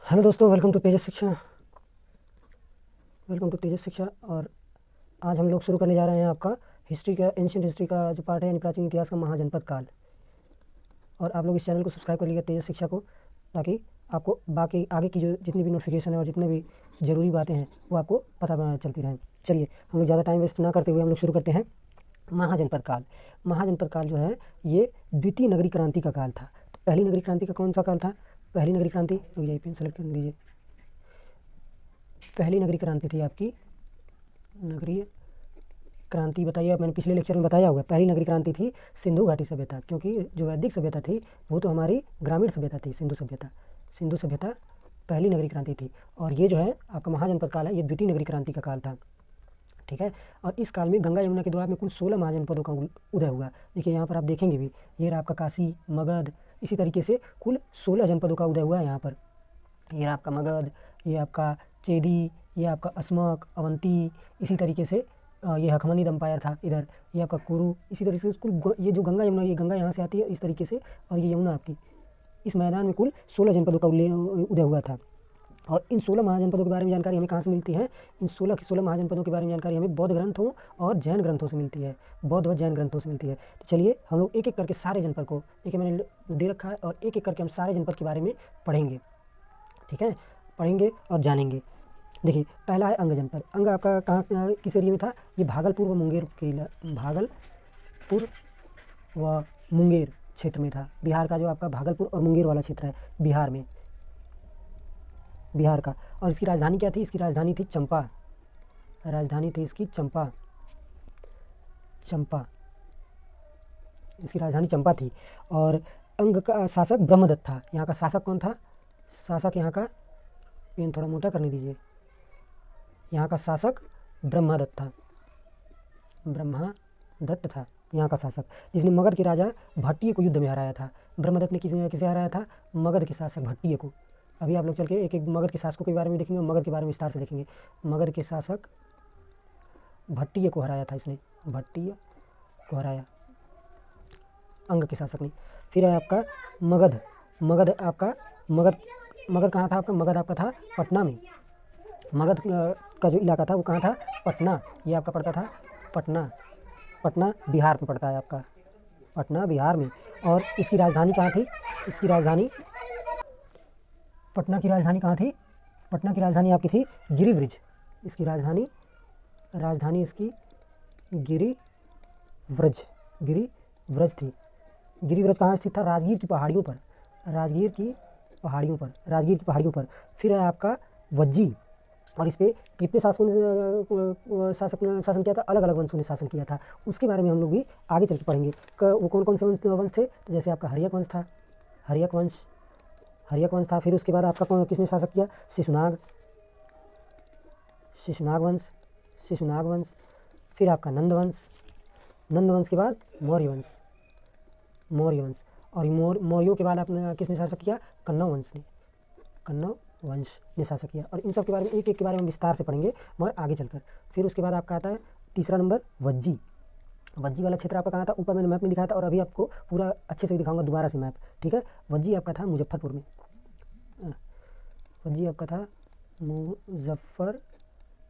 Hello दोस्तों, welcome to तेजस शिक्षा। और आज हम लोग शुरू करने जा रहे हैं आपका हिस्ट्री का, एंशिएंट हिस्ट्री का जो पार्ट है, यानी प्राचीन इतिहास का महाजनपद काल। और आप लोग इस चैनल को सब्सक्राइब कर लीजिए, तेजस शिक्षा को, ताकि आपको बाकी आगे की जो जितनी भी नोटिफिकेशन है और जितने भी ज़रूरी बातें हैं वो आपको पता चलती रहें। चलिए, हम लोग ज़्यादा टाइम वेस्ट ना करते हुए हम लोग शुरू करते हैं। महाजनपद काल। महाजनपद काल जो है ये द्वितीय नगरीय क्रांति का काल था। तो पहली नगरीय क्रांति का कौन सा काल था? पहली नगरीय क्रांति, यही पेन सेलेक्ट कर लीजिए। पहली नगरीय क्रांति थी आपकी नगरीय क्रांति, बताइए। मैंने पिछले लेक्चर में बताया हुआ, पहली नगरीय क्रांति थी सिंधु घाटी सभ्यता, क्योंकि जो वैदिक सभ्यता थी वो तो हमारी ग्रामीण सभ्यता थी। सिंधु सभ्यता पहली नगरीय क्रांति थी। और ये जो है आपका महाजनपद काल है, ये द्वितीय नगरीय क्रांति का काल था। ठीक है। और इस काल में गंगा यमुना के द्वार में कुल 16 महाजनपदों का उदय हुआ। देखिए यहाँ पर आप देखेंगे भी, ये रहा आपका काशी, मगध, इसी तरीके से कुल 16 जनपदों का उदय हुआ है यहाँ पर। ये रहा आपका मगध, ये आपका चेदी, ये आपका अस्मक, अवंती, इसी तरीके से ये हखमनीद अम्पायर था इधर, ये आपका कुरु, इसी तरीके से कुल ये जो गंगा यमुना, ये गंगा यहाँ से आती है इस तरीके से, और ये यमुना आपकी, इस मैदान में कुल 16 जनपदों का उदय हुआ था। और इन 16 महाजनपदों के बारे में जानकारी हमें कहाँ से मिलती है? इन 16 महाजनपदों के बारे में जानकारी हमें बौद्ध ग्रंथों और जैन ग्रंथों से मिलती है। बौद्ध व जैन ग्रंथों से मिलती है। तो चलिए हम लोग एक एक करके सारे जनपद को, देखिए मैंने दे रखा है, और एक एक करके हम सारे जनपद के बारे में पढ़ेंगे। ठीक है, पढ़ेंगे और जानेंगे। देखिए पहला है अंग जनपद। अंग आपका कहाँ किस एरिया में था? ये भागलपुर व मुंगेर के, भागलपुर व मुंगेर क्षेत्र में था। बिहार का जो आपका भागलपुर और मुंगेर वाला क्षेत्र है, बिहार में, बिहार का। और इसकी राजधानी क्या थी? इसकी राजधानी थी चंपा। राजधानी थी इसकी चंपा। इसकी राजधानी चंपा थी। और अंग का शासक ब्रह्मदत्त था। यहाँ का शासक कौन था? शासक यहाँ का, पेन थोड़ा मोटा करने दीजिए। यहाँ का शासक ब्रह्मदत्त था। ब्रह्मदत्त था यहाँ का शासक, जिसने मगध के राजा भट्टिय को युद्ध में हराया था। ब्रह्मदत्त ने किसे हराया था? मगध के शासक भट्टिय को। अभी आप लोग चल के एक एक मगध के शासकों के बारे में देखेंगे और मगध के बारे में विस्तार से देखेंगे। मगध के शासक भट्टिय को हराया था इसने, भट्टिय को हराया अंग के शासक ने। फिर है आपका मगध। मगध कहाँ था आपका? मगध आपका था पटना में। मगध का जो इलाका था वो कहाँ था? पटना। ये आपका पड़ता था पटना। पटना बिहार में पड़ता है आपका, पटना बिहार में। और इसकी राजधानी कहाँ थी? इसकी राजधानी, पटना की राजधानी कहाँ थी? पटना की राजधानी आपकी थी गिरिव्रज। इसकी राजधानी इसकी गिरिव्रज थी। गिरिव्रज कहाँ स्थित था? राजगीर की पहाड़ियों पर। फिर है आपका वज्जी। और इस पर कितने शासन किया था? अलग अलग वंशों ने शासन किया था। उसके बारे में हम लोग भी आगे चल के पढ़ेंगे। वो कौन कौन से वंश थे? तो जैसे आपका हर्यक वंश था, हर्यक वंश। फिर उसके बाद आपका किसने शासक किया? शिशुनाग वंश। फिर आपका नंद वंश के बाद मौर्य वंश। और मौर्यों के बाद आपने किसने शासक किया? कन्नौ वंश ने शासक किया। और इन सब के बारे में एक एक के बारे में विस्तार से पढ़ेंगे मगर आगे चलकर। फिर उसके बाद आपका आता है तीसरा नंबर वज्जी वाला क्षेत्र आपका कहाँ था? ऊपर मैंने मैप में दिखाया था, और अभी आपको पूरा अच्छे से दिखाऊंगा दोबारा से मैप। ठीक है। वज्जी आपका था मुजफ्फरपुर में।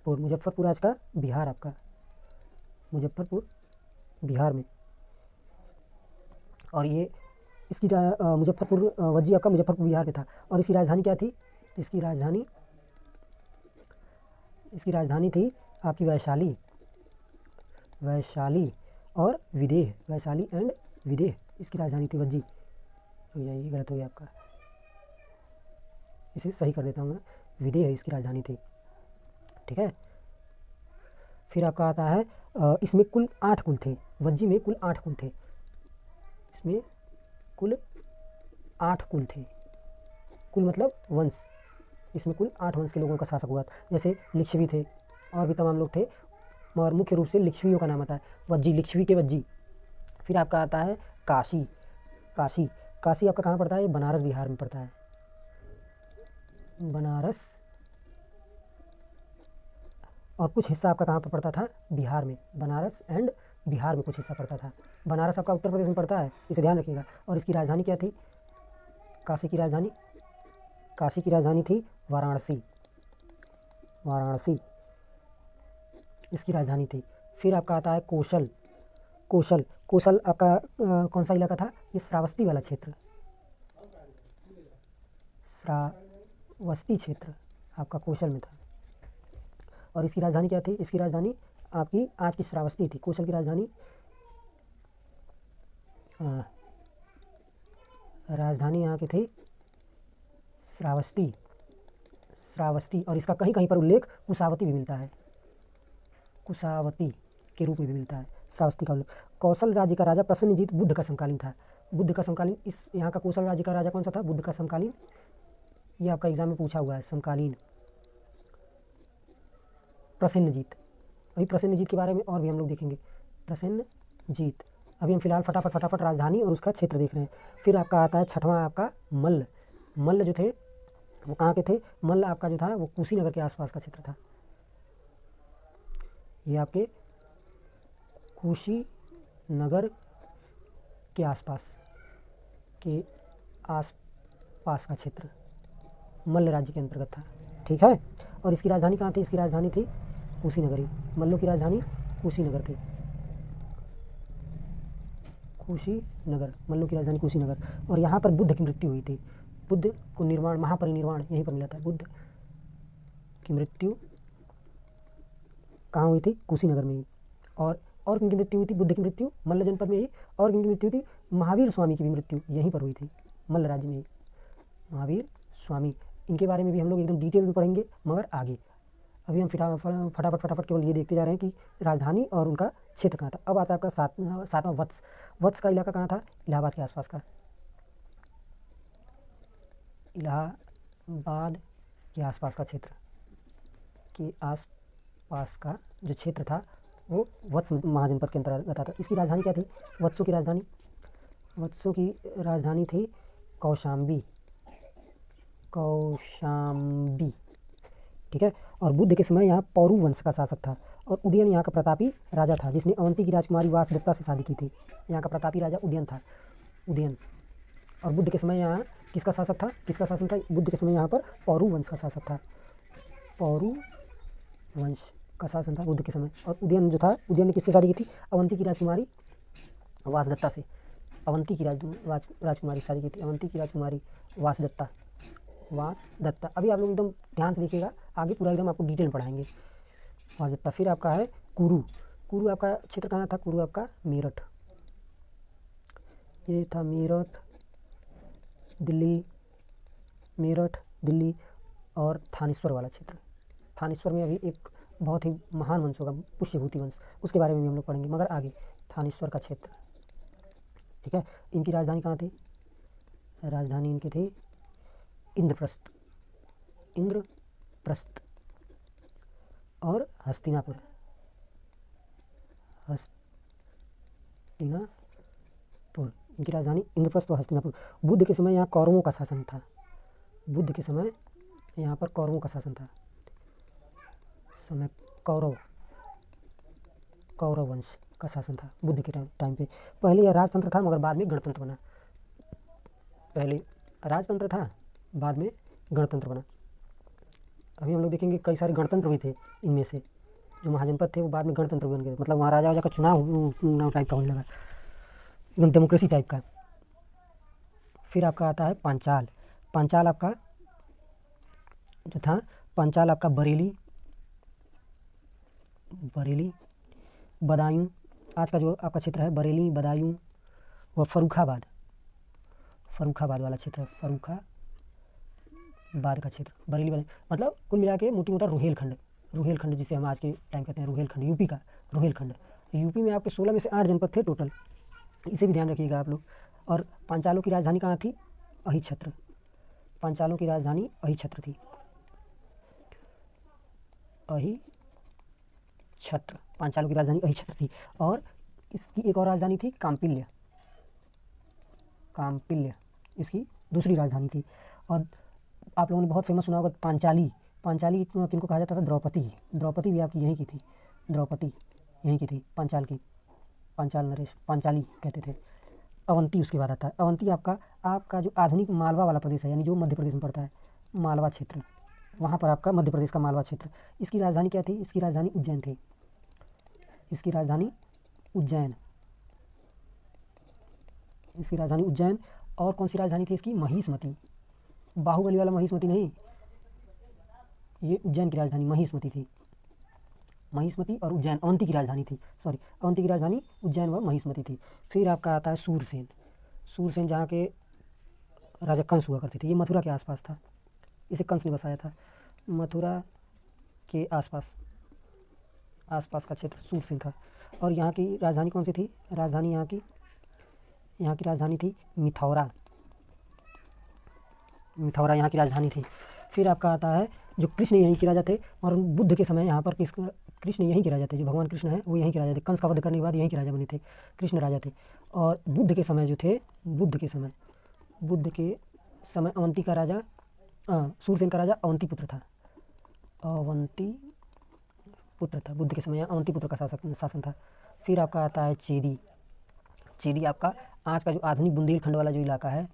मुजफ्फरपुर आज का बिहार आपका, मुजफ्फरपुर बिहार में। और ये इसकी वज्जी आपका मुजफ्फरपुर बिहार में था। और इसकी राजधानी क्या थी? इसकी राजधानी थी आपकी वैशाली और विदेह। वैशाली एंड विदेह इसकी राजधानी थी वज्जी। ये गलत हो गया आपका, इसे सही कर देता हूँ मैं। विदेह इसकी राजधानी थी। ठीक है। फिर आपका आता है इसमें कुल 8 कुल थे। वज्जी में कुल 8 कुल थे। इसमें कुल 8 कुल थे। कुल मतलब वंश। इसमें कुल 8 वंश के लोगों का शासक हुआ था। जैसे लिच्छवी थे और भी तमाम लोग थे, मगर मुख्य रूप से लिच्छवियों का नाम आता है वज्जी, लिच्छवी के वज्जी। फिर आपका आता है काशी आपका कहाँ पड़ता है? बनारस बिहार में पड़ता है। बनारस। और कुछ हिस्सा आपका कहाँ पर पड़ता था? बिहार में। बनारस एंड बिहार में कुछ हिस्सा पड़ता था। बनारस आपका उत्तर प्रदेश में पड़ता है, इसे ध्यान रखिएगा। और इसकी राजधानी क्या थी? काशी की राजधानी काशी की राजधानी थी वाराणसी, वाराणसी इसकी राजधानी थी। फिर आपका आता है कौशल, कौशल कौशल आपका कौन सा इलाका था? ये श्रावस्ती वाला क्षेत्र, श्रावस्ती क्षेत्र आपका कौशल में था। और इसकी राजधानी क्या थी? इसकी राजधानी आपकी आज की श्रावस्ती थी। कौशल की राजधानी राजधानी यहाँ की थी श्रावस्ती, श्रावस्ती। और इसका कहीं कहीं पर उल्लेख कुशावती भी मिलता है, कुशावती के रूप में भी मिलता है श्रावस्ती का उल्लेख। कौशल राज्य का राजा प्रसन्नजीत बुद्ध का समकालीन था। बुद्ध का समकालीन, इस यहाँ का कौशल राज्य का राजा कौन सा था? बुद्ध का समकालीन। ये आपका एग्जाम में पूछा हुआ है, समकालीन प्रसन्नजीत। अभी प्रसन्नजीत के बारे में और भी हम लोग देखेंगे, प्रसन्नजीत। अभी हम फिलहाल फटाफट राजधानी और उसका क्षेत्र देख रहे हैं। फिर आपका आता है छठवां आपका मल्ल। मल्ल जो थे वो कहाँ के थे? मल्ल आपका जो था वो कुशीनगर के आसपास का क्षेत्र था। ये आपके कुशीनगर के आसपास का क्षेत्र मल्ल राज्य के अंतर्गत था। ठीक है। और इसकी राजधानी कहाँ थी? इसकी राजधानी थी कुशीनगर ही। मल्लों की राजधानी कुशीनगर थी, कुशीनगर, मल्लों की राजधानी कुशीनगर। और यहाँ पर बुद्ध की मृत्यु हुई थी। बुद्ध को निर्वाण, महापरिनिर्वाण यहीं पर मिला था। बुद्ध की मृत्यु कहाँ हुई थी? कुशीनगर में ही। और किनकी मृत्यु हुई थी? बुद्ध की मृत्यु मल्ल जनपद में ही। और किनकी मृत्यु थी? महावीर स्वामी की भी मृत्यु यहीं पर हुई थी, मल्ल राज्य में ही। महावीर स्वामी, इनके बारे में भी हम लोग एकदम डिटेल में पढ़ेंगे मगर आगे। अभी हम फटाफट केवल ये देखते जा रहे हैं कि राजधानी और उनका क्षेत्र कहाँ था। अब आता है आपका सातवां वत्स। वत्स का इलाका कहाँ था? इलाहाबाद के आसपास का, इलाहाबाद के आसपास का क्षेत्र के आसपास का जो क्षेत्र था वो वत्स महाजनपद के अंतर्गत आता था। इसकी राजधानी क्या थी? वत्सों की राजधानी थी कौशाम्बी, कौशाम्बी। ठीक है। और बुद्ध के समय यहाँ पौरु वंश का शासक था। और उदयन यहाँ का प्रतापी राजा था जिसने अवंती की राजकुमारी वासदत्ता से शादी की थी। यहाँ का प्रतापी राजा उदयन था, उदयन। और बुद्ध के समय यहाँ किसका शासक था? किसका शासन था? बुद्ध के समय यहाँ पर पौरु वंश का शासक था, पौरु वंश का शासन था बुद्ध के समय। और उदयन जो था, उदयन ने किससे शादी की थी? अवंती की राजकुमारी वासदत्ता से। अवंती की राजकुमारी शादी की थी, अवंती की राजकुमारी वासदत्ता, वासदत्ता। अभी आप लोग एकदम ध्यान से देखिएगा, आगे पूरा एकदम आपको डिटेल पढ़ाएंगे। वासदत्ता। फिर आपका है कुरु। कुरु आपका क्षेत्र कहाँ था? कुरु आपका मेरठ, ये था मेरठ, दिल्ली, मेरठ, दिल्ली और थानेश्वर वाला क्षेत्र। थानेश्वर में अभी एक बहुत ही महान वंश होगा, पुष्यभूति वंश, उसके बारे में भी हम लोग पढ़ेंगे मगर आगे। थानेश्वर का क्षेत्र, ठीक है। इनकी राजधानी कहाँ थी? राजधानी इनकी थी इंद्रप्रस्थ, इंद्रप्रस्थ और हस्तिनापुर, हस्तिनापुर। इनकी राजधानी इंद्रप्रस्थ और हस्तिनापुर। बुद्ध के समय यहाँ कौरवों का शासन था। बुद्ध के समय यहाँ पर कौरवों का शासन था। समय कौरव वंश का शासन था बुद्ध के टाइम पे। पहले यह राजतंत्र था मगर बाद में गणतंत्र बना। पहले राजतंत्र था, बाद में गणतंत्र बना। अभी हम लोग देखेंगे कई सारे गणतंत्र भी थे, इनमें से जो महाजनपद थे वो बाद में गणतंत्र बन गए। मतलब वहाँ राजा का चुनाव टाइप का होने लगा, एकदम डेमोक्रेसी टाइप का। फिर आपका आता है पांचाल। पांचाल आपका जो था, पांचाल आपका बरेली, बदायूं, आज का जो आपका क्षेत्र है बरेली, बदायूं व फर्रुखाबाद, फर्रुखाबाद वाला क्षेत्र है, फर्रुखाबाद का क्षेत्र, बरेली वाला। मतलब कुल मिला के मोटी मोटा रोहेलखंड, रोहेलखंड जिसे हम आज के टाइम कहते हैं रोहेलखंड, यूपी का रोहेलखंड। यूपी में आपके 16 में से 8 जनपद थे टोटल, इसे भी ध्यान रखिएगा आप लोग। और पांचालों की राजधानी कहाँ थी? अहिछत्र। पांचालों की राजधानी अहिछत्र थी, अहिछत्र। पांचालों की राजधानी अहिछत्र थी। और इसकी एक और राजधानी थी काम्पिल्य, काम्पिल्य इसकी दूसरी राजधानी थी। और आप लोगों ने बहुत फेमस सुना होगा पांचाली। पांचाली किनको कहा जाता था? द्रौपदी। द्रौपदी भी आपकी यहीं की थी, द्रौपदी यहीं की थी, पांचाल की, पांचाल नरेश, पांचाली कहते थे। अवंती उसके बाद आता है। अवंती आपका जो आधुनिक मालवा वाला प्रदेश है, यानी जो मध्य प्रदेश में पड़ता है, मालवा क्षेत्र, वहाँ पर आपका मध्य प्रदेश का मालवा क्षेत्र। इसकी राजधानी क्या थी? इसकी राजधानी उज्जैन थी। इसकी राजधानी उज्जैन, इसकी राजधानी उज्जैन। और कौन सी राजधानी थी इसकी? महिष्मती। बाहुबली वाला महिष्मती नहीं, ये उज्जैन की राजधानी महिष्मती थी। महिष्मती और उज्जैन अवंती की राजधानी थी, सॉरी अवंती की राजधानी उज्जैन व महिष्मती थी। फिर आपका आता है सूरसेन। सूरसेन जहाँ के राजा कंस हुआ करते थे, ये मथुरा के आसपास था, इसे कंस ने बसाया था। मथुरा के आसपास का क्षेत्र सूरसेन था। और यहाँ की राजधानी कौन सी थी? राजधानी यहाँ की राजधानी थी मिथौरा। मिथौरा यहाँ की राजधानी थी। फिर आपका आता है जो कृष्ण यहीं के राजा थे, और बुद्ध के समय यहाँ पर कृष्ण यहीं के राजा थे। जो भगवान कृष्ण हैं वो यहीं के राजा थे। कंस का वध करने के बाद यहीं के राजा बने थे, कृष्ण राजा थे। और बुद्ध के समय जो थे, बुद्ध के समय अवंती का राजा, सूरसेन का राजा अवंती पुत्र था। अवंती पुत्र था बुद्ध के समय, अवंती पुत्र का शासन था। फिर आपका आता है चेदी। चेदी आपका आज का जो आधुनिक बुंदेलखंड वाला जो इलाका है,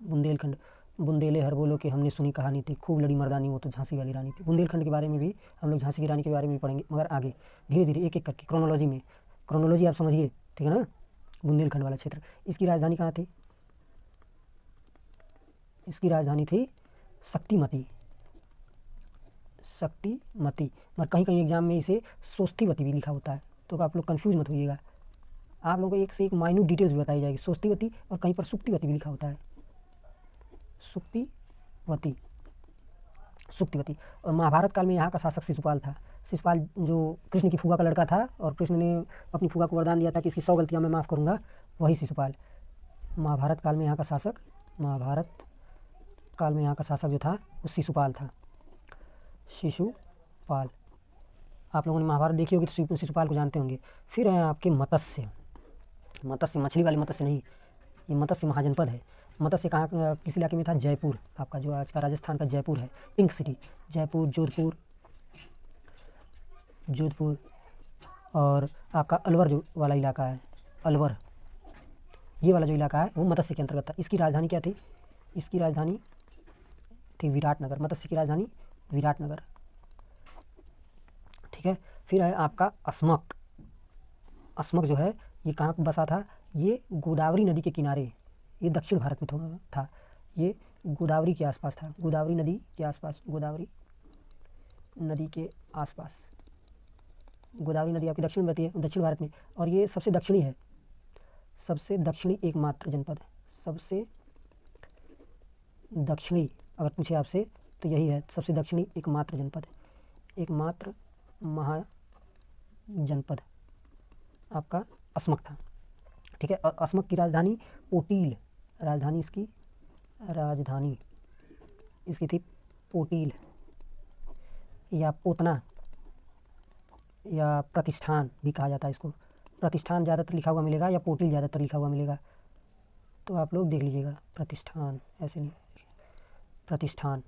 बुंदेलखंड, बुंदेले हर बोलो कि हमने सुनी कहानी थी, खूब लड़ी मर्दानी वो तो झांसी वाली रानी थी। बुंदेलखंड के बारे में भी हम लोग झांसी की रानी के बारे में भी पढ़ेंगे, मगर आगे धीरे धीरे एक एक करके क्रोनोलॉजी आप समझिए, ठीक है ना। बुंदेलखंड वाला क्षेत्र, इसकी राजधानी कहाँ थी? इसकी राजधानी थी शक्तिमती। मगर कहीं कहीं एग्जाम में इसे सोस्तीवती भी लिखा होता है, तो आप लोग कंफ्यूज मत होइएगा। आप लोगों को एक से एक माइन्यूट डिटेल्स भी बताई जाएगी। सोस्तीवती और कहीं पर सुक्तिवती भी लिखा होता है, सुक्तिवती। और महाभारत काल में यहाँ का शासक शिशुपाल था। शिशुपाल जो कृष्ण की फूफा का लड़का था, और कृष्ण ने अपनी फूफा को वरदान दिया था कि इसकी 100 गलतियाँ मैं माफ़ करूँगा, वही शिशुपाल। महाभारत काल में यहाँ का शासक जो था वो शिशुपाल था। शिशुपाल, आप लोगों ने महाभारत देखी होगी तो शिशुपाल को जानते होंगे। फिर है आपके मत्स्य, मछली वाले मत्स्य नहीं, ये मत्स्य महाजनपद है। मत्स्य कहाँ किस इलाके में था? जयपुर, आपका जो आज का राजस्थान का जयपुर है, पिंक सिटी। जयपुर, जोधपुर और आपका अलवर जो वाला इलाका है, अलवर, ये वाला जो इलाका है वो मत्स्य के अंतर्गत था। इसकी राजधानी क्या थी? इसकी राजधानी थी विराटनगर। मत्स्य की राजधानी विराटनगर, ठीक है। फिर है आपका अस्मक। अस्मक जो है ये कहाँ बसा था? ये गोदावरी नदी के किनारे, ये दक्षिण भारत में था। ये गोदावरी के आसपास था, गोदावरी नदी के आसपास। गोदावरी नदी आपकी दक्षिण में बहती है, दक्षिण भारत में। और ये सबसे दक्षिणी है, सबसे दक्षिणी एकमात्र जनपद है। सबसे दक्षिणी अगर पूछे आपसे तो यही है, सबसे दक्षिणी एकमात्र जनपद, एकमात्र महाजनपद आपका अस्मक था, ठीक है। और अस्मक की राजधानी पोटील, राजधानी इसकी थी पोटील या पोतना या प्रतिष्ठान भी कहा जाता है इसको। प्रतिष्ठान ज़्यादातर लिखा हुआ मिलेगा या पोटील ज़्यादातर लिखा हुआ मिलेगा, तो आप लोग देख लीजिएगा। प्रतिष्ठान ऐसे नहीं, प्रतिष्ठान,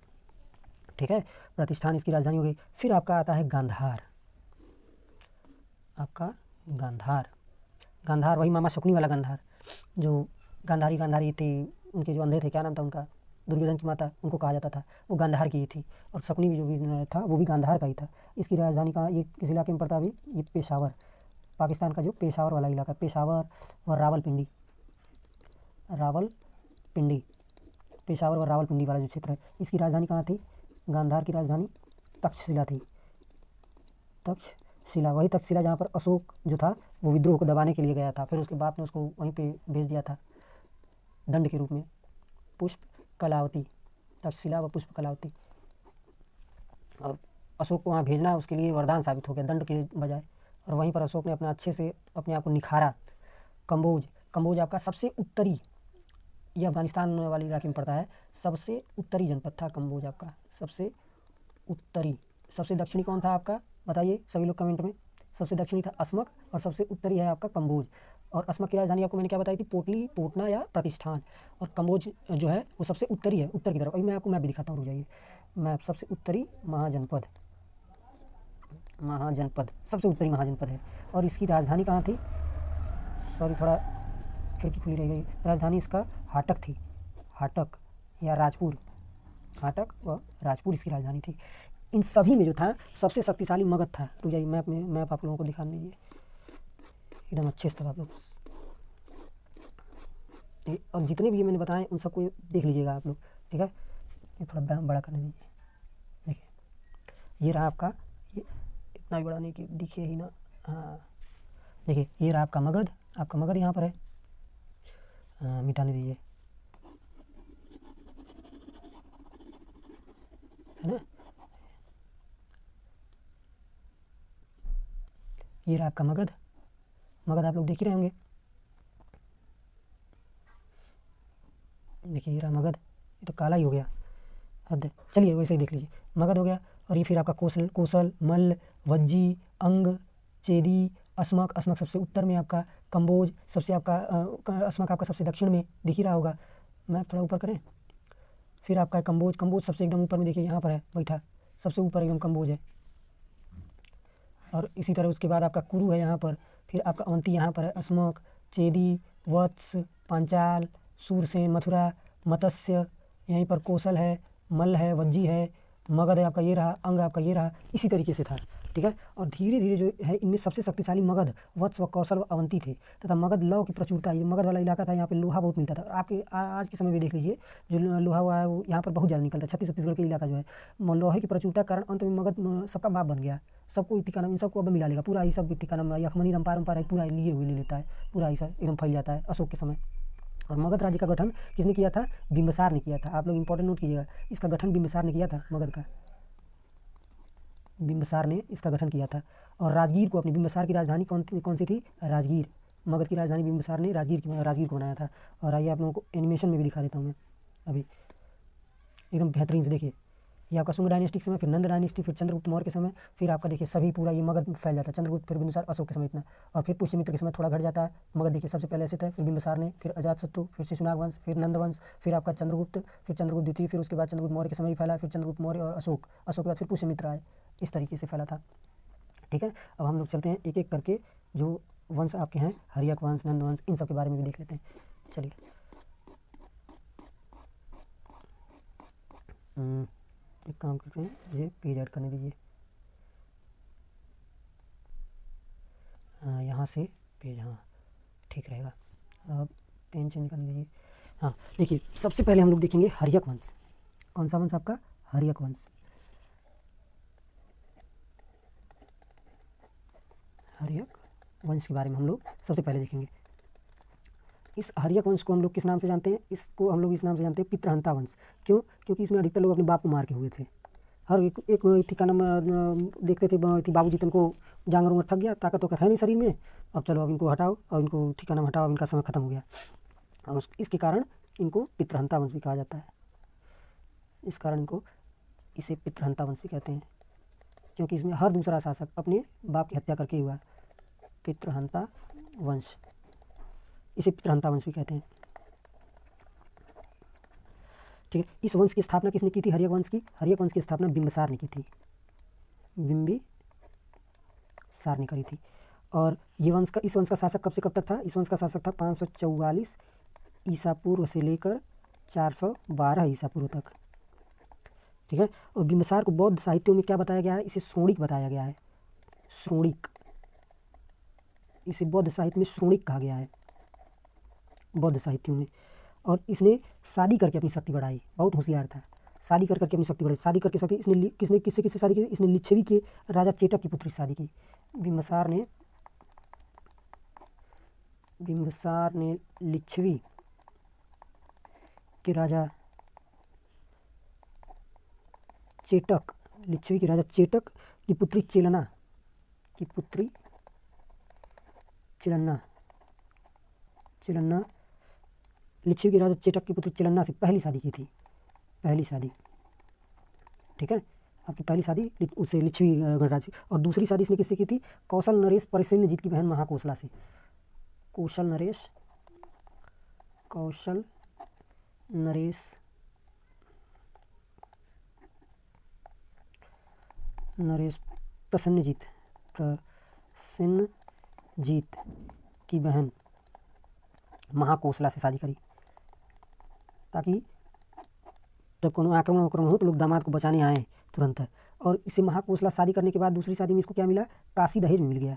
ठीक है। प्रतिष्ठान इसकी राजधानी हो गई। फिर आपका आता है गांधार। आपका गांधार वही मामा शकुनी वाला गांधार, जो गांधारी थे, उनके जो अंधे थे, क्या नाम था उनका, दुर्योधन की माता, उनको कहा जाता था, वो गांधार की ही थी। और शकुनी भी जो भी था वो भी गांधार का ही था। इसकी राजधानी कहाँ? ये किस इलाके में पड़ता है? अभी ये पेशावर, पाकिस्तान का जो पेशावर वाला इलाका, पेशावर और रावलपिंडी, पेशावर और रावलपिंडी वाला जो क्षेत्र है, इसकी राजधानी कहाँ थी? गांधार की राजधानी तक्षशिला थी। तक्षशिला, वही तक्षशिला जहाँ पर अशोक जो था वो विद्रोह को दबाने के लिए गया था, फिर उसके बाप ने उसको वहीं पे भेज दिया था दंड के रूप में। पुष्प कलावती, तक्षशिला व पुष्प कलावती। और अशोक को वहाँ भेजना उसके लिए वरदान साबित हो गया दंड के बजाय। और वहीं पर अशोक ने अपना अच्छे से अपने आप को निखारा। कंबोज आपका सबसे उत्तरी, ये अफगानिस्तान वाले इलाके में पड़ता है, सबसे उत्तरी जनपद था कंबोज आपका, सबसे उत्तरी। सबसे दक्षिणी कौन था आपका? बताइए सभी लोग कमेंट में। सबसे दक्षिणी था अस्मक और सबसे उत्तरी है आपका कंबोज। और अस्मक की राजधानी आपको मैंने क्या बताई थी? पोटली, पोटना या प्रतिष्ठान। और कंबोज जो है वो सबसे उत्तरी है, उत्तर की तरफ। अभी मैं आपको मैप भी दिखाता हूँ, रुक जाइए। मैप, सबसे उत्तरी महाजनपद सबसे उत्तरी महाजनपद है। और इसकी राजधानी कहाँ थी? सॉरी, थोड़ा खिड़की खुली रह गई। राजधानी इसका हाटक थी, हाटक या राजपुर, हाटक व राजपुर इसकी राजधानी थी। इन सभी में जो था सबसे शक्तिशाली मगध था। रुक जाइए, मैप आप लोगों को दिखाने दीजिए एकदम अच्छे से, तब आप लोग और जितने भी मैंने बताए उन सबको देख लीजिएगा आप लोग, ठीक है। ये थोड़ा बड़ा करने दीजिए। देखिए ये रहा आपका, ये इतना भी बड़ा नहीं कि दिखे ही ना, हाँ देखिए ये रहा आपका मगध यहाँ पर है, मिटाने दीजिए, है ना। ये रहा आपका मगध आप लोग देख ही रहे होंगे। देखिए ये रहा मगध, ये तो काला ही हो गया, हद है। चलिए वैसे ही देख लीजिए, मगध हो गया। और ये फिर आपका कौशल, मल्ल, वज्जी, अंग, चेदी, अस्मक सबसे उत्तर में आपका, कंबोज सबसे आपका अस्मक आपका सबसे दक्षिण में दिख ही रहा होगा। मैं थोड़ा ऊपर करें, फिर आपका है कंबोज सबसे एकदम ऊपर में, देखिए यहाँ पर है बैठा, सबसे ऊपर एकदम कंबोज है। और इसी तरह उसके बाद आपका कुरु है यहाँ पर, फिर आपका अवंती यहाँ पर है, अस्मक, चेदी, वत्स, पांचाल, सूरसेन, मथुरा, मत्स्य, यहीं पर कौशल है, मल्ल है, वज्जी है, मगध है आपका ये रहा, अंग आपका ये रहा, इसी तरीके से था, ठीक है। और धीरे धीरे जो है इनमें सबसे शक्तिशाली मगध, वत्स व कौशल व अवंती थे तथा मगध लौह की प्रचुरता, ये मगध वाला इलाका था, यहाँ पे लोहा बहुत मिलता था। आपके आज के समय में देख लीजिए जो लोहा हुआ है वो यहाँ पर बहुत ज़्यादा निकलता है। छत्तीसगढ़ के इलाका जो है लोहे की प्रचुरता के कारण अंत में मगध सबका बाप बन गया। सबको टिकाना, इन सबको अब मिला लेगा पूरा, ही सब टिकाना यखमनी रंपार है पूरा लिए हुए ले लेता है, पूरा ही सब एकदम फैल जाता है अशोक के समय। और मगध राज्य का गठन किसने किया था? बिंबिसार ने किया था। आप लोग इंपॉर्टेंट नोट कीजिएगा, इसका गठन बिंबिसार ने किया था, मगध का बिंबिसार ने इसका गठन किया था। और राजगीर को, अपनी बिंबिसार की राजधानी कौन सी थी? राजगीर। मगध की राजधानी बिंबिसार ने राजगीर को बनाया था। और आइए आप लोगों को एनिमेशन में भी दिखा देता हूँ मैं अभी, एकदम बेहतरीन से देखिए। ये आपका शुंग डायनेस्टी के समय, फिर नंद डायनेस्टी, फिर चंद्रगुप्त मौर्य के समय, फिर आपका देखिए सभी पूरा ये मगध फैल जाता है। चंद्रगुप्त, फिर बिंबिसार, अशोक के समय इतना, और फिर पुष्यमित्र के समय थोड़ा घट जाता है। मगध देखिए सबसे पहले ऐसे था, फिर बिंबिसार ने, फिर अजातशत्रु, फिर शिशुनाग वंश, फिर नंद वंश, फिर आपका चंद्रगुप्त, फिर चंद्रगुप्त द्वितीय, फिर उसके बाद चंद्रगुप्त मौर्य के समय भी फैला, फिर चंद्रगुप्त मौर्य और अशोक के बाद फिर पुष्यमित्र आए, इस तरीके से फैला था, ठीक है। अब हम लोग चलते हैं एक एक करके, जो वंश आपके हैं, हर्यक वंश, नंद वंश, इन सब के बारे में भी देख लेते हैं। चलिए एक काम करते हैं, ये पेज ऐड करने दीजिए, यहाँ से पेज, हाँ ठीक रहेगा। अब पेन चेंज करने दीजिए। हाँ देखिए, सबसे पहले हम लोग देखेंगे हर्यक वंश। कौन सा वंश आपका? हर्यक वंश। हर्यक वंश के बारे में हम लोग सबसे पहले देखेंगे। इस हर्यक वंश को हम लोग किस नाम से जानते हैं? इसको हम लोग इस नाम से जानते हैं पितृहंता वंश। क्यों? क्योंकि इसमें अधिकतर लोग अपने बाप को मार के हुए थे। हर एक थी का नाम देखते थे बाबू जी को जांगर उंगर थक गया, ताकत है नहीं शरीर में, अब चलो अब इनको हटाओ, और इनको ठिकाना हटाओ, इनका समय खत्म हो गया। और इसके कारण इनको पितृहंता वंश भी कहा जाता है। इस कारण इनको इसे पितृहंता वंश भी कहते हैं, क्योंकि इसमें हर दूसरा शासक अपने बाप की हत्या करके हुआ है। पितृहंता वंश, इसे पितृहंता वंश भी कहते हैं, ठीक है। इस वंश की स्थापना किसने की थी? हर्यक वंश की। हर्यक वंश की स्थापना बिंबिसार ने की थी, बिंबिसार ने करी थी। और ये इस वंश का शासक कब से कब तक था? इस वंश का शासक था 544 ईसा पूर्व से लेकर 412 ईसा पूर्व तक, ठीक है। और बिंबिसार को बौद्ध साहित्यों में क्या बताया गया है? इसे श्रोणिक बताया गया है, श्रोणिक। इसे बौद्ध साहित्य में श्रोणिक कहा गया है, बौद्ध साहित्यों में। और इसने शादी करके अपनी शक्ति बढ़ाई, बहुत होशियार था, शादी करके अपनी शक्ति बढ़ाई। शादी करके शक्ति इसने किससे शादी की? इसने लिच्छवी के राजा चेटक की पुत्री से शादी की। बिंबिसार ने लिच्छवी के राजा चेटक की पुत्री चेलना लिच्छवी के राजा चेटक की पुत्री चेलन्ना से पहली शादी की थी, पहली शादी, ठीक है। आपकी पहली शादी उससे लिच्छवी गणराज से। और दूसरी शादी इसने किससे की थी? कौशल नरेश परिसेंद्रजीत की बहन महाकोशला से। कौशल नरेश प्रसन्नजीत की बहन महाकोशला से शादी करी, ताकि जब कोनो आक्रमण हो तो लोग दामाद को बचाने आए तुरंत। और इसे महाकोसला शादी करने के बाद दूसरी शादी में इसको क्या मिला, काशी दहेज में मिल गया।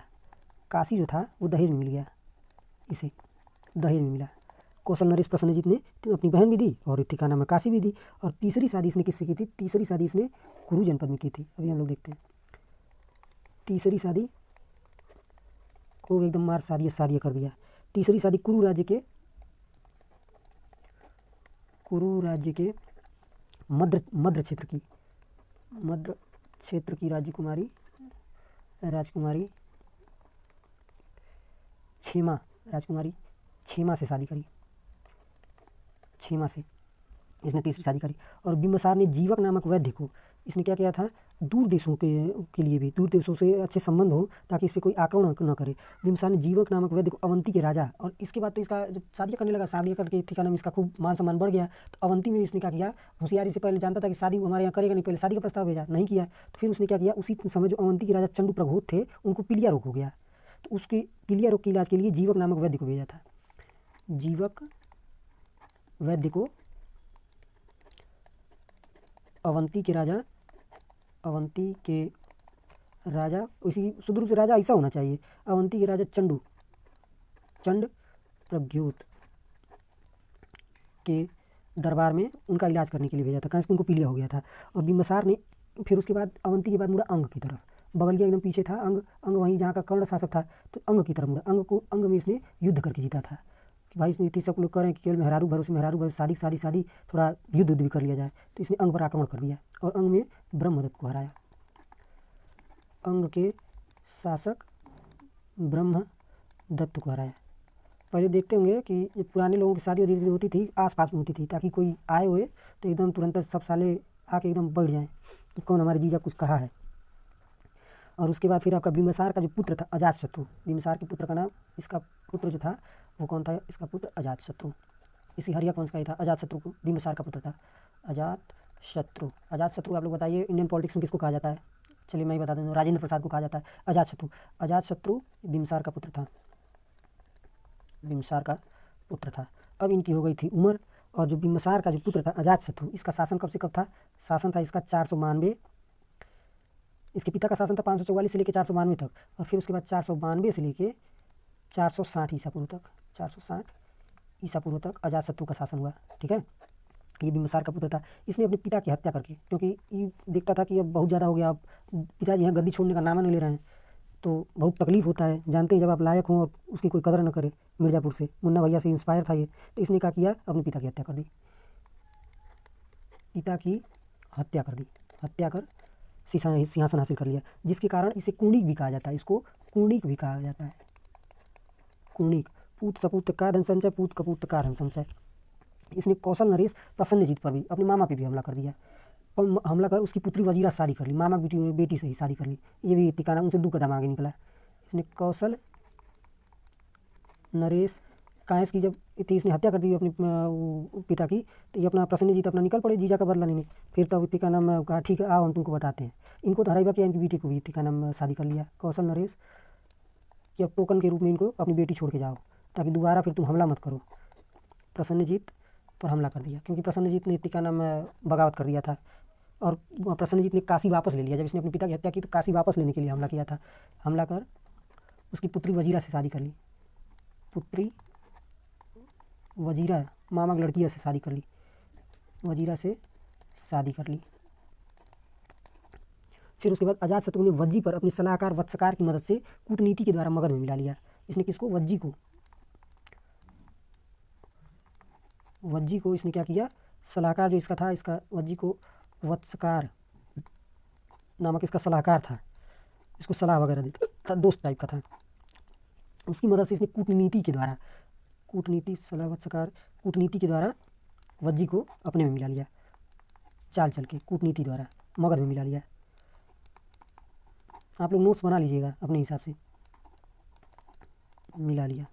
काशी जो था वो दहेज में मिल गया, इसे दहेज में मिला। कौशल नरेश प्रसन्नजीत ने अपनी बहन भी दी और इत्ती का नाम है काशी भी दी। और तीसरी शादी इसने किससे की थी, तीसरी शादी इसने कुरु जनपद में की थी। अभी हम लोग देखते हैं तीसरी शादी को एकदम मार शादी कर दिया। तीसरी शादी कुरु राज्य के मध्य क्षेत्र की राजकुमारी क्षेमा से शादी करी। क्षेमा से इसने तीसरी शादी करी। और बिंबिसार ने जीवक नामक वैद्य को इसने क्या किया था, दूर देशों के लिए भी, दूर देशों से अच्छे संबंध हो ताकि इस पर कोई आक्रमण न करे। बिंबिसार ने जीवक नामक वैद्य को अवंती के राजा, और इसके बाद तो इसका जब शादी करने लगा, शादी करके इत्ती का नाम इसका खूब मान सम्मान बढ़ गया। तो अवंती में इसने क्या किया, होशियारी से पहले जानता था कि शादी हमारे यहाँ करेगा नहीं, पहले शादी का प्रस्ताव भेजा, नहीं किया। तो फिर उसने क्या किया, उसी समय जो अवंती के राजा चंडू प्रघोत थे उनको पीलिया रोग हो गया। तो उसके पीलिया रोग के इलाज के लिए जीवक नामक वैद्य को भेजा था। जीवक वैद्य को अवंती के राजा, इसी शुद्ध रूप से राजा ऐसा होना चाहिए, अवंती के राजा चंड प्रघोत के दरबार में उनका इलाज करने के लिए भेजा था, कारण उनको पीलिया हो गया था। और बिंबिसार ने फिर उसके बाद अवंती के बाद मुड़ा अंग की तरफ, बगलिया एकदम पीछे था अंग वहीं जहाँ का कर्ण शासक था, तो अंग की तरफ मुड़ा। अंग में इसने युद्ध करके जीता था कि भाई इसमें सब लोग कह रहे हैं कि केवल मेहरारू भरोसे शादी थोड़ा युद्ध भी कर लिया जाए। तो इसने अंग पर आक्रमण कर दिया और अंग में ब्रह्मदत्त को हराया। अंग के शासक ब्रह्मदत्त को हराया। पहले देखते होंगे कि पुराने लोगों की शादी धीरे धीरे होती थी, आस-पास में होती थी, ताकि कोई आए हुए तो एकदम तुरंत सब साले आके एकदम बैठ जाएँ कि कौन हमारे जीजा कुछ कहा है। और उसके बाद फिर आपका बिंबिसार का जो पुत्र था अजातशत्रु, बिंबिसार के पुत्र का नाम, इसका पुत्र जो था वो कौन था, इसका पुत्र अजातशत्रु, इसी हर्यक वंश का ही था। अजातशत्रु को बिंबिसार का पुत्र था अजातशत्रु। आप लोग बताइए इंडियन पॉलिटिक्स में किसको कहा जाता है, चलिए मैं ही बता दूँ, राजेंद्र प्रसाद को कहा जाता है अजातशत्रु बिंबिसार का पुत्र था। अब इनकी हो गई थी उम्र, और जो बिंबिसार का जो पुत्र था अजातशत्रु, इसका शासन कब से कब था, शासन था इसका 492, इसके पिता का शासन था 544 से लेकर 492 तक, और फिर उसके बाद 492 से लेकर 460 ईसा पूर्व तक अजातशत्रु का शासन हुआ। ठीक है, ये बिंबिसार का पुत्र था। इसने अपने पिता की हत्या करके, क्योंकि ये देखता था कि अब बहुत ज़्यादा हो गया, अब पिताजी यहाँ गद्दी छोड़ने का नाम नहीं ले रहे हैं, तो बहुत तकलीफ होता है, जानते हैं जब आप लायक हों और उसकी कोई कदर न करे। मिर्ज़ापुर से मुन्ना भैया से इंस्पायर था ये, तो इसने क्या किया, अपने पिता की हत्या कर दी, हत्या कर सिंहासन हासिल कर लिया, जिसके कारण इसे कुणिक भी कहा जाता है। इसको कुणिक भी कहा जाता है। कुणिक, पूत सपूत का धन संचय, पूत कपूत का धन संचय। इसने कौशल नरेश प्रसन्नजीत पर भी, अपने मामा पे भी हमला कर दिया, और हमला कर उसकी पुत्री वजीरा से शादी कर ली, मामा की बेटी से ही शादी कर ली। ये भी टिकाना उनसे 2 कदम आगे निकला। इसने कौशल नरेश कायस की जब इतनी इसने हत्या कर दी अपने पिता की, तो ये अपना प्रसन्नजीत अपना निकल पड़े जीजा का बदला लेने। फिर तब इत्ती का नाम कहा ठीक है आओ हम तुमको बताते हैं। इनको तो हराइबा किया, इनकी बेटी को भी इत्ती का नाम शादी कर लिया कौशल नरेश कि अब टोकन के रूप में इनको अपनी बेटी छोड़ के जाओ, ताकि दोबारा फिर तुम हमला मत करो। प्रसन्नजीत पर हमला कर दिया, क्योंकि प्रसन्नजीत ने इत्ती का नाम बगावत कर दिया था, और प्रसन्नजीत ने काशी वापस ले लिया। जब इसने अपने पिता की हत्या की तो काशी वापस लेने के लिए हमला किया था। हमला कर उसकी पुत्री वजीरा से शादी कर ली, पुत्री वजीरा मामा की लड़की से शादी कर ली, वजीरा से शादी कर ली। फिर उसके बाद अजातशत्रु ने वज्जी पर अपने सलाहकार वत्सकार की मदद से कूटनीति के द्वारा मगध में मिला लिया। इसने किसको, वज्जी को इसने क्या किया, सलाहकार जो इसका था, इसका वज्जी को वत्सकार नामक इसका सलाहकार था, इसको सलाह वगैरह देता था, दोस्त टाइप का था। उसकी मदद से इसने कूटनीति के द्वारा, कूटनीति के द्वारा वज्जी को अपने में मिला लिया, चाल चल के कूटनीति द्वारा मगध में मिला लिया। आप लोग नोट्स बना लीजिएगा अपने हिसाब से, मिला लिया।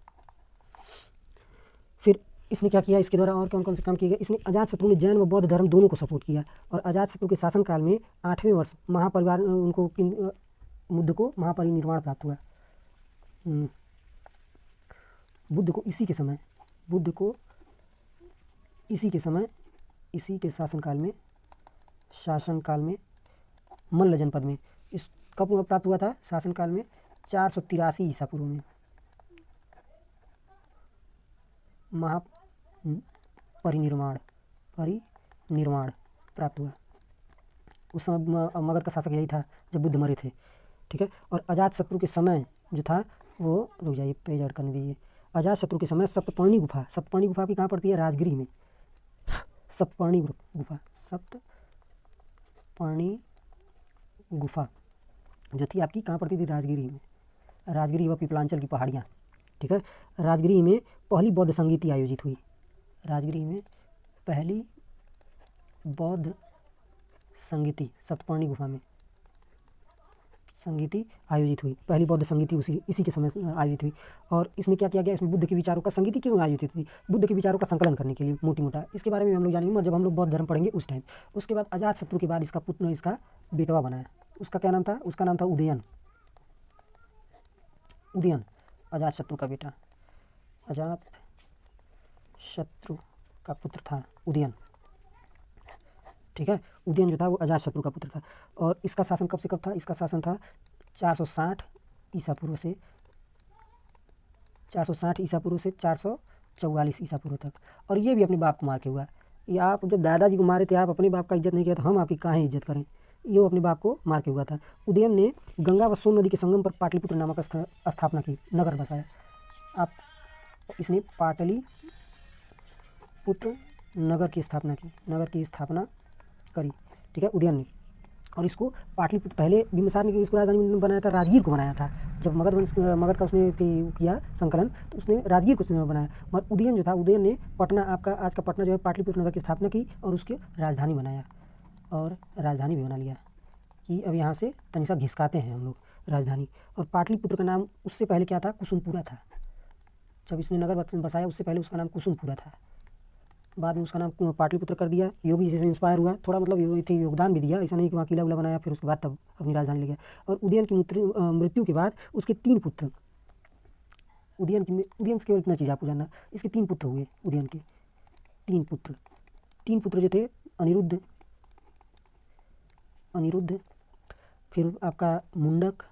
फिर इसने क्या किया, इसके द्वारा और कौन कौन से काम किए गए, इसने अजातशत्रु ने जैन व बौद्ध धर्म दोनों को सपोर्ट किया। और अजातशत्रु के शासनकाल में 8वें वर्ष महापरिवार उनको बुद्ध को महापरिनिर्वाण प्राप्त हुआ। बुद्ध को इसी के समय इसी के शासनकाल में मल्ल जनपद में, इस कब प्राप्त हुआ था? शासनकाल में 483 ईसा पूर्व में परिनिर्वाण प्राप्त हुआ। उस समय मगध का शासक यही था जब बुद्ध मरे थे, ठीक है। और अजातशत्रु के समय जो था वो, रुक जाइए पेज ऐड करने दीजिए। अजातशत्रु के समय सप्तपर्णी गुफा की कहाँ पड़ती है? राजगिरी में। सप्तपर्णी गुफा जो थी आपकी कहाँ पड़ती थी? राजगिरी में। राजगिरी व पिपलांचल की पहाड़ियाँ, ठीक है। राजगिरी में पहली बौद्ध संगीति आयोजित हुई। राजगिरी में पहली बौद्ध संगीति सप्तपर्णी गुफा में संगीति आयोजित हुई। पहली बौद्ध संगीति इसी के समय आयोजित हुई। और इसमें क्या किया गया? इसमें बुद्ध के विचारों का संगीति क्यों आयोजित हुई? बुद्ध के विचारों का संकलन करने के लिए, मोटा इसके बारे में हम लोग जानेंगे जब हम लोग बौद्ध धर्म पढ़ेंगे उस टाइम। उसके बाद अजातशत्रु के बाद इसका बेटवा बनाया। उसका क्या नाम था? उसका नाम था उदयन। अजातशत्रु का बेटा, अजातशत्रु का पुत्र था उदयन, ठीक है। उदयन जो था वो अजातशत्रु का पुत्र था। और इसका शासन कब से कब था? इसका शासन था 460 ईसा पूर्व से 444 ईसा पूर्व तक। और ये भी अपने बाप को मार के हुआ। ये आप जब दादाजी को मारे थे, आप अपने बाप का इज्जत नहीं किया तो हम आपकी काहे इज्जत करें? ये वो अपने बाप को मार के हुआ था। उदयन ने गंगा व सोन नदी के संगम पर पाटलिपुत्र नामक स्थापना की, नगर बसाया। इसने पाटलिपुत्र नगर की स्थापना करी, ठीक है, उदयन ने। और इसको पाटलिपुत्र, पहले बिंबिसार ने इसको राजधानी बनाया था, राजगीर को बनाया था। जब मगध का उसने किया संकलन तो उसने राजगीर को बनाया। मगर उदयन जो था, उदयन ने पटना, आपका आज का पटना जो है, पाटलिपुत्र नगर की स्थापना की और उसके राजधानी बनाया। और राजधानी भी बना लिया कि अब यहाँ से तनिषा घिसकाते हैं हम लोग राजधानी। और पाटलिपुत्र का नाम उससे पहले क्या था? कुसुमपुरा था। जब इसने नगर बसाया उससे पहले उसका नाम कुसुमपुरा था। बाद में उसका नाम पाटलिपुत्र कर दिया। योगी जी से इंस्पायर हुआ थोड़ा, मतलब योगदान भी दिया, ऐसा नहीं कि वहाँ किला उला बनाया फिर उसके बाद तब अपनी राजधानी ले गया। और उदयन की मृत्यु के बाद उसके 3 पुत्र, उदयन से केवल इतना चीज़ आपको जानना, इसके 3 पुत्र हुए। उदयन के 3 पुत्र जो थे, अनिरुद्ध, फिर आपका मुंडक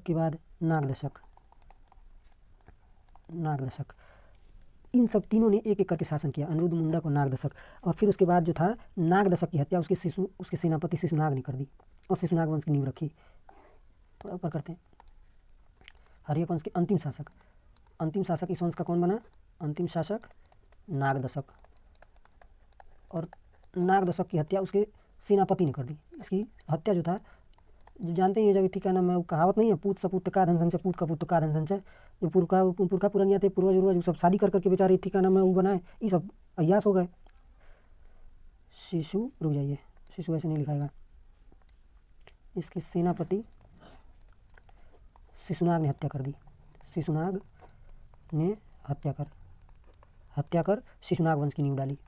के बाद नागदशक। इन सब तीनों ने एक एक करके शासन किया, अनिरुद्ध, मुंडक और नागदशक। और फिर उसके बाद जो था, नागदशक की हत्या उसके सेनापति शिशुनाग ने कर दी और शिशुनाग वंश की नींव रखी। तो ऊपर करते हैं हर्यक वंश के अंतिम शासक इस वंश का कौन बना? अंतिम शासक नागदशक। और नागदशक की हत्या उसके सेनापति ने कर दी। इसकी हत्या जो था, जो जानते हैं, जब थी क्या नाम है, वो कहावत नहीं है, पूत सपूत का धन संचय, पूत का पुत्र का धन संचय। जो पुरखा पुरनिया थे, पूर्वज सब शादी कर करके बेचारे थी क्या नाम है वो बनाए, ये सब अय्यास हो गए। रुक जाइए, शिशु ऐसे नहीं लिखाएगा। इसके सेनापति शिशुनाग ने हत्या कर दी। शिशुनाग ने हत्या कर शिशुनाग वंश की नींव डाली।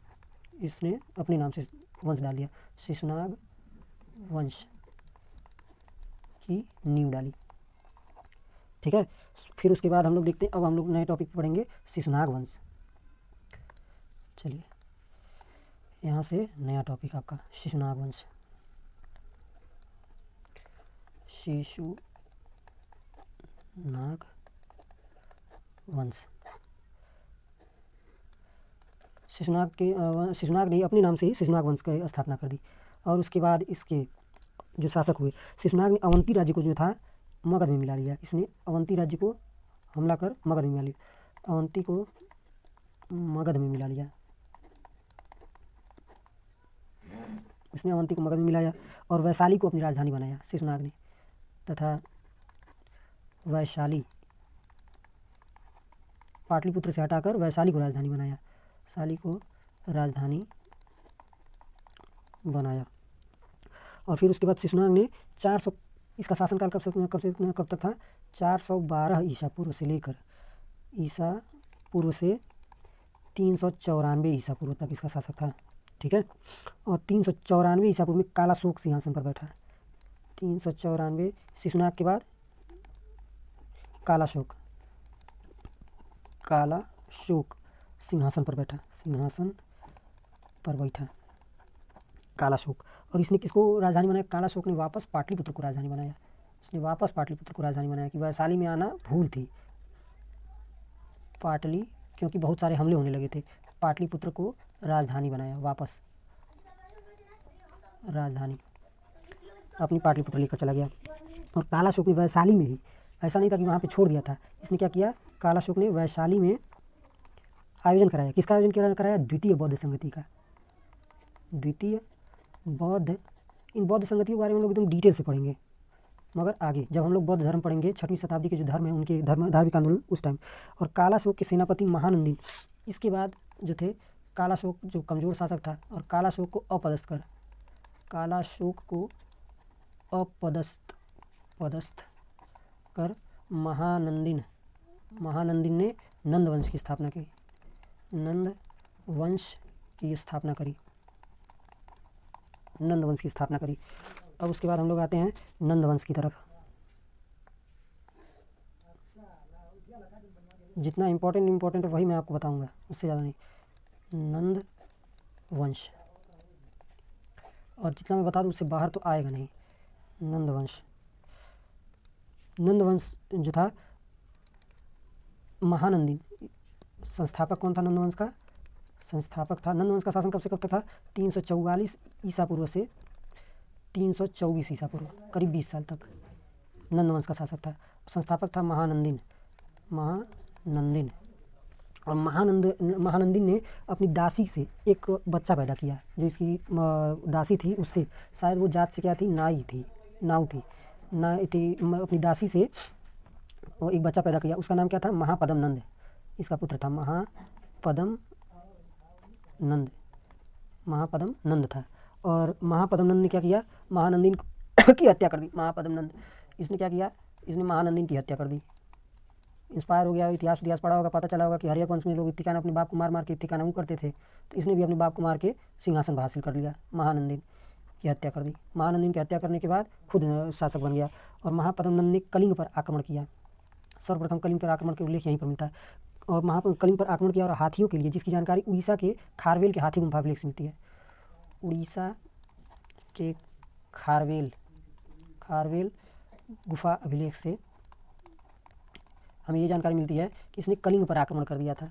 इसने अपने नाम से वंश डाल दिया, शिशुनाग वंश की नींव डाली, ठीक है। फिर उसके बाद हम लोग देखते हैं, अब हम लोग नए टॉपिक पढ़ेंगे, शिशुनाग वंश। चलिए, यहाँ से नया टॉपिक आपका शिशुनाग वंश। शिशुनाग वंश। शिशुनाग ने अपने नाम से ही शिशुनाग वंश की स्थापना कर दी। और उसके बाद इसके जो शासक हुए, शिशुनाग ने अवंती राज्य को जो था मगध में मिला लिया। इसने अवंती राज्य को हमला कर मगध में मिला लिया, अवंती को मगध में मिला लिया। इसने अवंती को मगध में मिलाया और वैशाली को अपनी राजधानी बनाया शिशुनाग ने, तथा वैशाली, पाटलिपुत्र से हटाकर वैशाली को राजधानी बनाया, और फिर उसके बाद शिशुनाग ने 400, इसका शासनकाल कब तक था? 412 ईसा पूर्व से लेकर 394 ईसा पूर्व तक इसका शासक था, ठीक है। और 394 ईसा पूर्व में कालाशोक सिंहासन पर बैठा। 394 शिशुनाग के बाद कालाशोक सिंहासन पर बैठा। पर बैठा, कालाशोक। और इसने किसको राजधानी बनाया? कालाशोक ने वापस पाटलिपुत्र को राजधानी बनाया। इसने वापस पाटलिपुत्र को राजधानी बनाया कि वैशाली में आना भूल थी। पाटली, क्योंकि बहुत सारे हमले होने लगे थे, पाटलिपुत्र को राजधानी बनाया, वापस राजधानी अपनी पाटलिपुत्र लेकर चला गया। और कालाशोक ने वैशाली में ही, ऐसा नहीं था कि वहाँ पे छोड़ दिया था, इसने क्या किया? कालाशोक ने वैशाली में आयोजन कराया। किसका आयोजन कराया? द्वितीय बौद्ध संगति का। द्वितीय बौद्ध, इन बौद्ध संगतियों के बारे में हम लोग एकदम डिटेल से पढ़ेंगे, मगर आगे जब हम लोग बौद्ध धर्म पढ़ेंगे, 6वीं शताब्दी के जो धर्म है उनके धार्मिक आंदोलन उस टाइम। और कालाशोक के सेनापति महानंदी, इसके बाद जो थे कालाशोक जो कमज़ोर शासक था, और कालाशोक को अपदस्थ कर महानंदिन ने नंद वंश की स्थापना की। नंद वंश की स्थापना करी। अब उसके बाद हम लोग आते हैं नंद वंश की तरफ। जितना इम्पोर्टेंट है वही मैं आपको बताऊंगा, उससे ज़्यादा नहीं। नंद वंश, और जितना मैं बता दूँ उससे बाहर तो आएगा नहीं। नंद वंश जो था, महानंदी संस्थापक कौन था? नंद वंश का संस्थापक था। नंद वंश का शासन कब से कब तक था? 344 ईसा पूर्व से 324 ईसा पूर्व, करीब 20 साल तक नंद वंश का शासक था। संस्थापक था महानंदिन। और महानंदिन ने अपनी दासी से एक बच्चा पैदा किया, जो इसकी दासी थी उससे, शायद वो जात से क्या थी? नाऊ थी। अपनी दासी से वो एक बच्चा पैदा किया, उसका नाम क्या था? महापद्म नंद इसका पुत्र था। महापद्म नंद था। और महापद्म नंद ने क्या किया? महानंदिन की हत्या कर दी। महापद्म नंद, इसने क्या किया? इसने महानंदिन की हत्या कर दी। इंस्पायर हो गया, इतिहास पढ़ा होगा, पता चला होगा कि हर्यक वंश में लोग इत्तिकाना अपने बाप को मार के इत्तिकाना वो करते थे, तो इसने भी अपने बाप को मार के सिंहासन हासिल कर लिया। महानंदिन की हत्या कर दी। महानंदिन की हत्या करने के बाद खुद शासक बन गया। और महापद्म नंद ने कलिंग पर आक्रमण किया। सर्वप्रथम कलिंग पर आक्रमण के उल्लेख यहीं पर मिलता है। और कलिंग पर आक्रमण किया, और हाथियों के लिए, जिसकी जानकारी उड़ीसा के खारवेल के हाथी गुम्फा अभिलेख से मिलती है। उड़ीसा के खारवेल गुफा अभिलेख से हमें ये जानकारी मिलती है कि इसने कलिंग पर आक्रमण कर दिया था।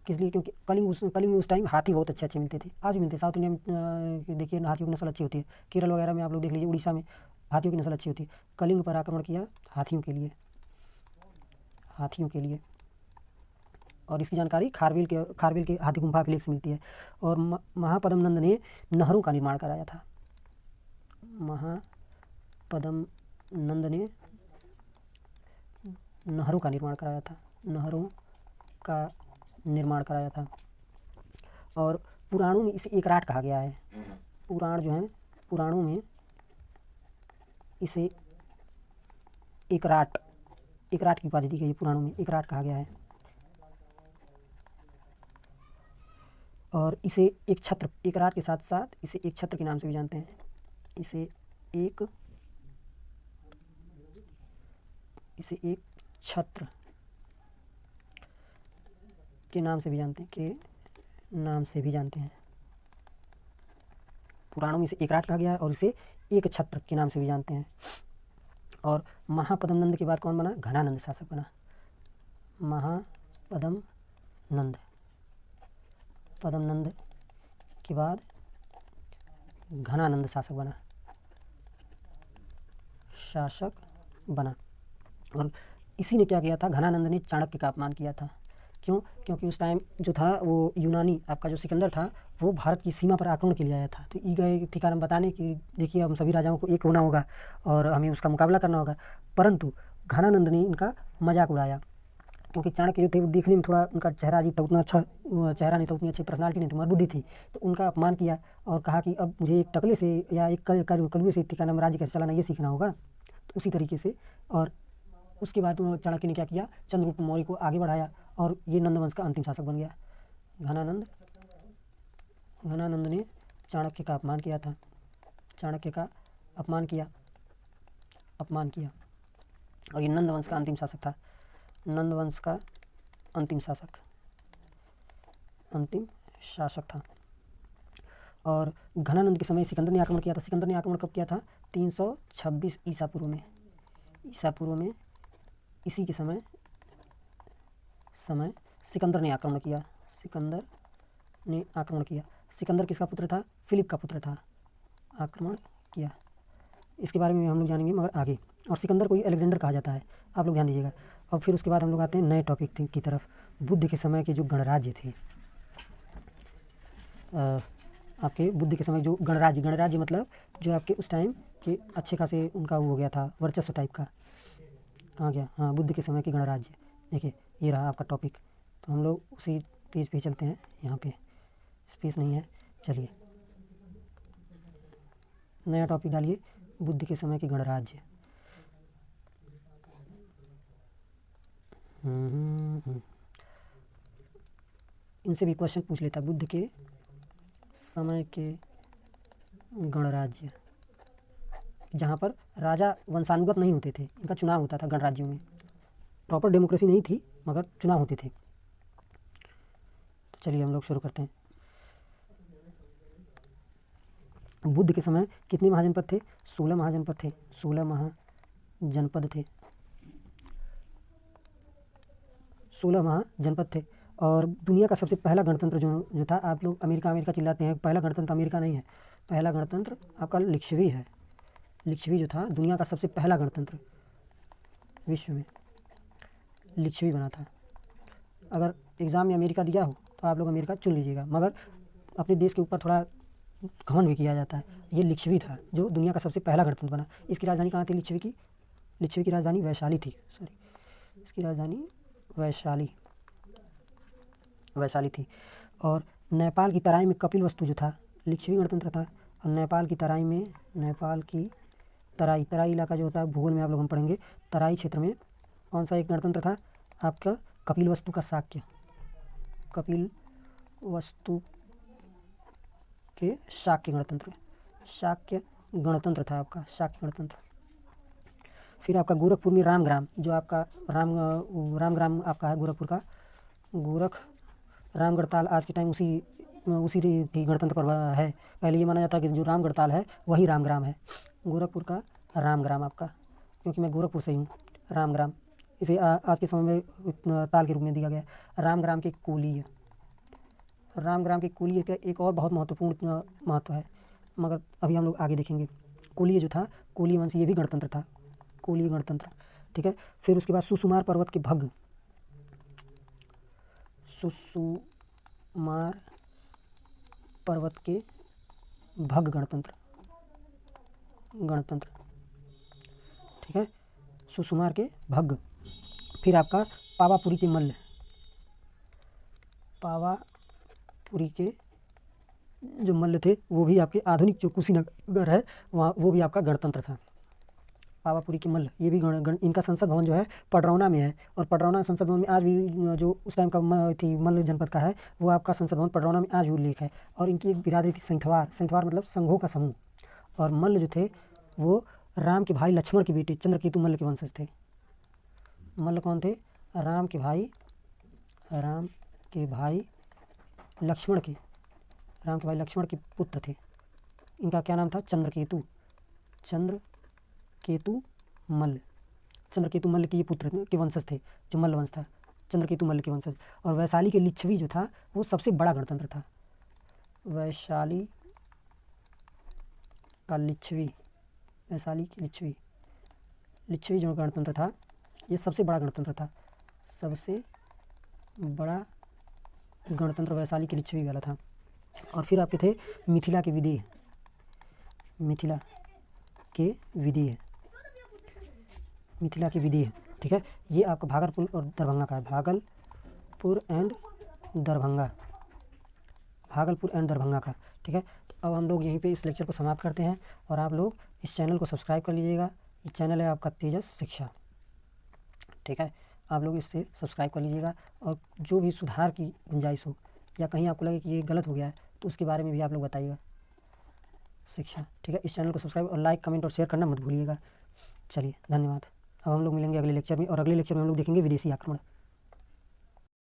किस लिए? क्योंकि कलिंग में उस टाइम हाथी बहुत अच्छे मिलते थे, आज भी मिलते हैं। साउथ इंडिया में देखिए हाथियों की नस्ल अच्छी होती है, केरल वगैरह में आप लोग देख लीजिए, उड़ीसा में हाथियों की नस्ल अच्छी होती है। कलिंग पर आक्रमण किया हाथियों के लिए, और इसकी जानकारी खारवेल के हाथी गुम्फा अभिलेख से मिलती है। और महापद्म नंद ने नहरों का निर्माण कराया था। महापद्म नंद ने नहरों का निर्माण कराया था। और पुराणों में इसे एकराट कहा गया है। पुराणों में इसे एकराट की उपाधि दी गई है। पुराणों में एकराट कहा गया है। और इसे एक छत्र, एकराट के साथ साथ इसे एक छत्र के नाम से भी जानते हैं। इसे एक छत्र के नाम से भी जानते हैं। पुराणों में इसे एकराट कहा गया है, और इसे एक छत्र के नाम से भी जानते हैं। और महापद्म नंद के बाद कौन बना? घनानंद शासक बना। महापद्म नंद के बाद घनानंद शासक बना। और इसी ने क्या किया था? घनानंद ने चाणक्य का अपमान किया था। क्यों? क्योंकि उस टाइम जो था वो यूनानी, आपका जो सिकंदर था, वो भारत की सीमा पर आक्रमण के लिए आया था। तो ये गए ठिकाना बताने कि देखिए हम सभी राजाओं को एक होना होगा और हमें उसका मुकाबला करना होगा। परंतु घनानंद ने इनका मजाक उड़ाया, क्योंकि चाणक्य जो थे वो देखने में थोड़ा, उनका चेहरा अजीब था, उतना अच्छा चेहरा नहीं था, उतनी अच्छी पर्सनालिटी नहीं थी, मगर बुद्धि थी। तो उनका अपमान किया और कहा कि अब मुझे एक टकले से या एक कलुए से ठिकाना में राज्य कैसे चलाना ये सीखना होगा। तो उसी तरीके से, और उसके बाद चाणक्य ने क्या किया? चंद्रगुप्त मौर्य को आगे बढ़ाया, और ये नंदवंश का अंतिम शासक बन गया। घनानंद ने चाणक्य का अपमान किया था। और ये नंदवंश का अंतिम शासक था। नंदवंश का अंतिम शासक था। और घनानंद के समय सिकंदर ने आक्रमण किया था। सिकंदर ने आक्रमण कब किया था? 326 ईसा पूर्व में इसी के समय सिकंदर ने आक्रमण किया। सिकंदर किसका पुत्र था? फिलिप का पुत्र था, आक्रमण किया। इसके बारे में हम लोग जानेंगे मगर आगे। और सिकंदर को ही अलेक्जेंडर कहा जाता है, आप लोग ध्यान दीजिएगा। और फिर उसके बाद हम लोग आते हैं नए टॉपिक की तरफ। बुद्ध के समय के जो गणराज्य थे, आपके बुद्ध के समय जो गणराज्य मतलब जो आपके उस टाइम के अच्छे खासे उनका वो हो गया था, वर्चस्व टाइप का। कहाँ गया? हाँ, बुद्ध के समय के गणराज्य। देखिए ये रहा आपका टॉपिक। तो हम लोग उसी पेज पे चलते हैं। यहाँ पे स्पेस नहीं है, चलिए नया टॉपिक डालिए, बुद्ध के समय के गणराज्य। इनसे भी क्वेश्चन पूछ लेता, बुद्ध के समय के गणराज्य, जहाँ पर राजा वंशानुगत नहीं होते थे, इनका चुनाव होता था गणराज्यों में। प्रॉपर डेमोक्रेसी नहीं थी मगर चुनाव होते थे। तो चलिए हम लोग शुरू करते हैं। बुद्ध के समय कितने महाजनपद थे? 16 महाजनपद थे। 16 महाजनपद थे। 16 महाजनपद थे। और दुनिया का सबसे पहला गणतंत्र जो था, आप लोग अमेरिका चिल्लाते हैं, पहला गणतंत्र अमेरिका नहीं है, पहला गणतंत्र आपका लिच्छवी है। लिच्छवी जो था दुनिया का सबसे पहला गणतंत्र विश्व में, लिच्छवी बना था। अगर एग्ज़ाम में अमेरिका दिया हो तो आप लोग अमेरिका चुन लीजिएगा, मगर अपने देश के ऊपर थोड़ा घमंड भी किया जाता है। ये लिच्छवी था जो दुनिया का सबसे पहला गणतंत्र बना। इसकी राजधानी कहाँ थी? लिच्छवी की राजधानी वैशाली थी। इसकी राजधानी वैशाली थी। और नेपाल की तराई में कपिलवस्तु जो था, लिच्छवी गणतंत्र था। और नेपाल की तराई इलाका जो होता है, भूगोल में आप लोग हम पढ़ेंगे, तराई क्षेत्र में कौन सा एक गणतंत्र था आपका? कपिलवस्तु का शाक्य। कपिलवस्तु के शाक्य गणतंत्र था आपका, शाक्य गणतंत्र। फिर आपका गोरखपुर में रामग्राम, जो आपका रामग्राम आपका है गोरखपुर का, रामगढ़ताल आज के टाइम उसी थी गणतंत्र पर्व है। पहले ये माना जाता है कि जो रामगढ़ताल है वही रामग्राम है। गोरखपुर का रामग्राम आपका, क्योंकि मैं गोरखपुर से हूँ। रामग्राम इसे आज के समय में ताल के रूप में दिया गया। रामग्राम के कुलीय का एक और बहुत महत्वपूर्ण महत्व है, मगर अभी हम लोग आगे देखेंगे। कुलीय जो था, कुलीय वंश, ये भी गणतंत्र था, कुलीय गणतंत्र, ठीक है। फिर उसके बाद सुसुमार पर्वत के भग्ग, सुसुमार पर्वत के भग्ग गणतंत्र, ठीक है, सुसुमार के भग्ग। फिर आपका पावापुरी के मल्ल, पावापुरी के जो मल्ल थे वो भी आपके आधुनिक जो कुशीनगर है वहाँ, वो भी आपका गणतंत्र था। पावापुरी के मल्ल, ये भी इनका संसद भवन जो है पडरौना में है। और पडरौना संसद भवन में आज भी जो उस टाइम का मल्ल जनपद का है, वो आपका संसद भवन पडरौना में आज भी उल्लेख है। और इनकी एक बिरादरी थी संथवार मतलब संघों का समूह। और मल्ल जो थे वो राम के भाई लक्ष्मण के बेटे चंद्रकेतु मल्ल के वंशज थे। मल्ल कौन थे? राम के भाई लक्ष्मण के पुत्र थे। इनका क्या नाम था? चंद्रकेतु मल्ल के ये पुत्र के वंशज थे, जो मल्ल वंश था, चंद्रकेतु मल्ल के वंशज। और वैशाली के लिच्छवी जो था वो सबसे बड़ा गणतंत्र था। वैशाली लिच्छवी जो गणतंत्र था ये सबसे बड़ा गणतंत्र था। सबसे बड़ा गणतंत्र वैशाली के लिच्छवी वाला था। और फिर आपके थे मिथिला के विदेह, ठीक है। ये आपका भागलपुर और दरभंगा का है, भागलपुर एंड दरभंगा का, ठीक है। तो अब हम लोग यहीं पे इस लेक्चर को समाप्त करते हैं और आप लोग इस चैनल को सब्सक्राइब कर लीजिएगा। ये चैनल है आपका तेजस शिक्षा, ठीक है। आप लोग इससे सब्सक्राइब कर लीजिएगा और जो भी सुधार की गुंजाइश हो या कहीं आपको लगे कि ये गलत हो गया है तो उसके बारे में भी आप लोग बताइएगा। शिक्षा, ठीक है। इस चैनल को सब्सक्राइब और लाइक, कमेंट और शेयर करना मत भूलिएगा। चलिए धन्यवाद। अब हम लोग मिलेंगे अगले लेक्चर में, और अगले लेक्चर में हम लोग देखेंगे विदेशी आक्रमण।